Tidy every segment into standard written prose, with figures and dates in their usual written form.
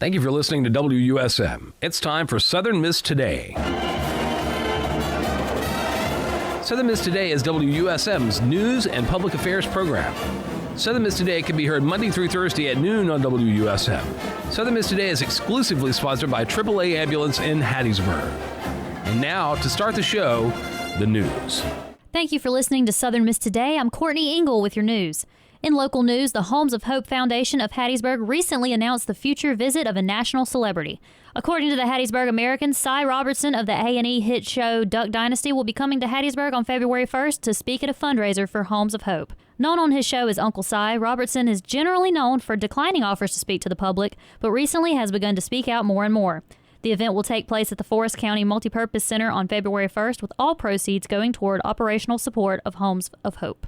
Thank you for listening to WUSM. It's time for Southern Miss Today. Southern Miss Today is WUSM's news and public affairs program. Southern Miss Today can be heard Monday through Thursday at noon on WUSM. Southern Miss Today is exclusively sponsored by AAA Ambulance in Hattiesburg. And now, to start the show, the news. Thank you for listening to Southern Miss Today. I'm Courtney Engel with your news. In local news, the Homes of Hope Foundation of Hattiesburg recently announced the future visit of a national celebrity. According to the Hattiesburg American, Cy Robertson of the A&E hit show Duck Dynasty will be coming to Hattiesburg on February 1st to speak at a fundraiser for Homes of Hope. Known on his show as Uncle Cy, Robertson is generally known for declining offers to speak to the public, but recently has begun to speak out more and more. The event will take place at the Forest County Multipurpose Center on February 1st, with all proceeds going toward operational support of Homes of Hope.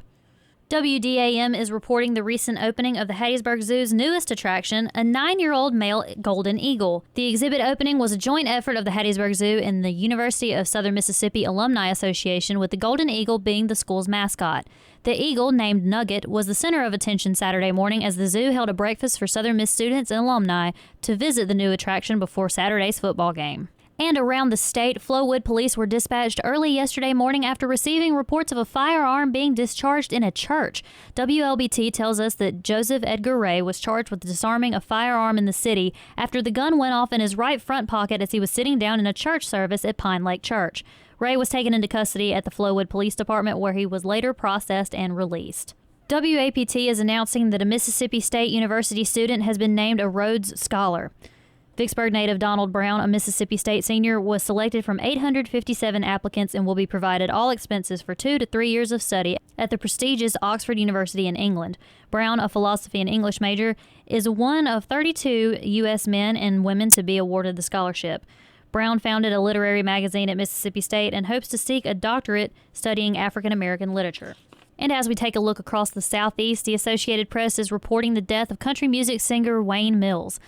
WDAM is reporting the recent opening of the Hattiesburg Zoo's newest attraction, a 9-year-old male golden eagle. The exhibit opening was a joint effort of the Hattiesburg Zoo and the University of Southern Mississippi Alumni Association, with the golden eagle being the school's mascot. The eagle, named Nugget, was the center of attention Saturday morning as the zoo held a breakfast for Southern Miss students and alumni to visit the new attraction before Saturday's football game. And around the state, Flowood police were dispatched early yesterday morning after receiving reports of a firearm being discharged in a church. WLBT tells us that Joseph Edgar Ray was charged with disarming a firearm in the city after the gun went off in his right front pocket as he was sitting down in a church service at Pine Lake Church. Ray was taken into custody at the Flowood Police Department, where he was later processed and released. WAPT is announcing that a Mississippi State University student has been named a Rhodes Scholar. Vicksburg native Donald Brown, a Mississippi State senior, was selected from 857 applicants and will be provided all expenses for 2 to 3 years of study at the prestigious Oxford University in England. Brown, a philosophy and English major, is one of 32 U.S. men and women to be awarded the scholarship. Brown founded a literary magazine at Mississippi State and hopes to seek a doctorate studying African American literature. And as we take a look across the Southeast, the Associated Press is reporting the death of country music singer Wayne Mills.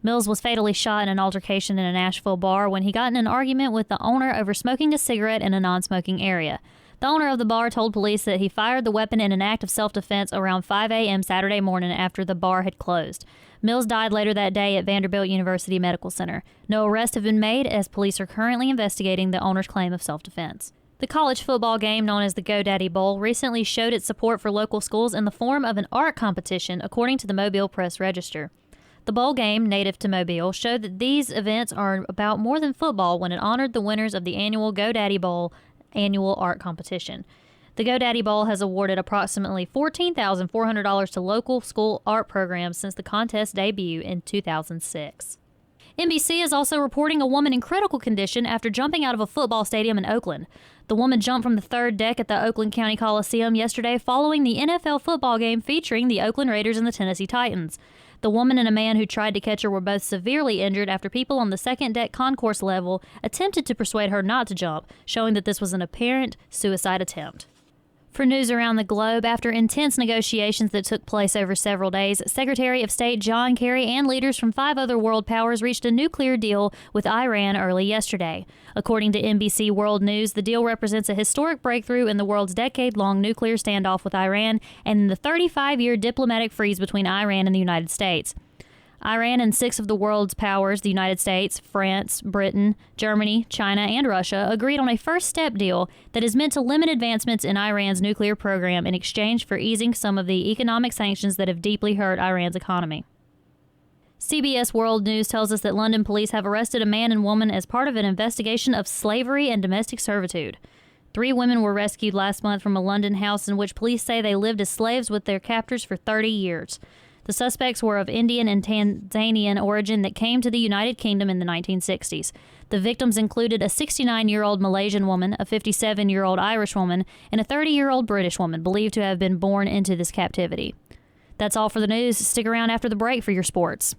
Mills was fatally shot in an altercation in a Nashville bar when he got in an argument with the owner over smoking a cigarette in a non-smoking area. The owner of the bar told police that he fired the weapon in an act of self-defense around 5 a.m. Saturday morning after the bar had closed. Mills died later that day at Vanderbilt University Medical Center. No arrests have been made, as police are currently investigating the owner's claim of self-defense. The college football game known as the GoDaddy Bowl recently showed its support for local schools in the form of an art competition, according to the Mobile Press Register. The bowl game, native to Mobile, showed that these events are about more than football when it honored the winners of the annual GoDaddy Bowl annual art competition. The GoDaddy Bowl has awarded approximately $14,400 to local school art programs since the contest's debut in 2006. NBC is also reporting a woman in critical condition after jumping out of a football stadium in Oakland. The woman jumped from the third deck at the Oakland County Coliseum yesterday following the NFL football game featuring the Oakland Raiders and the Tennessee Titans. The woman and a man who tried to catch her were both severely injured after people on the second deck concourse level attempted to persuade her not to jump, showing that this was an apparent suicide attempt. For news around the globe, after intense negotiations that took place over several days, Secretary of State John Kerry and leaders from 5 other world powers reached a nuclear deal with Iran early yesterday. According to NBC World News, the deal represents a historic breakthrough in the world's decade-long nuclear standoff with Iran and in the 35-year diplomatic freeze between Iran and the United States. Iran and 6 of the world's powers, the United States, France, Britain, Germany, China, and Russia, agreed on a first-step deal that is meant to limit advancements in Iran's nuclear program in exchange for easing some of the economic sanctions that have deeply hurt Iran's economy. CBS World News tells us that London police have arrested a man and woman as part of an investigation of slavery and domestic servitude. 3 women were rescued last month from a London house in which police say they lived as slaves with their captors for 30 years. The suspects were of Indian and Tanzanian origin that came to the United Kingdom in the 1960s. The victims included a 69-year-old Malaysian woman, a 57-year-old Irish woman, and a 30-year-old British woman believed to have been born into this captivity. That's all for the news. Stick around after the break for your sports.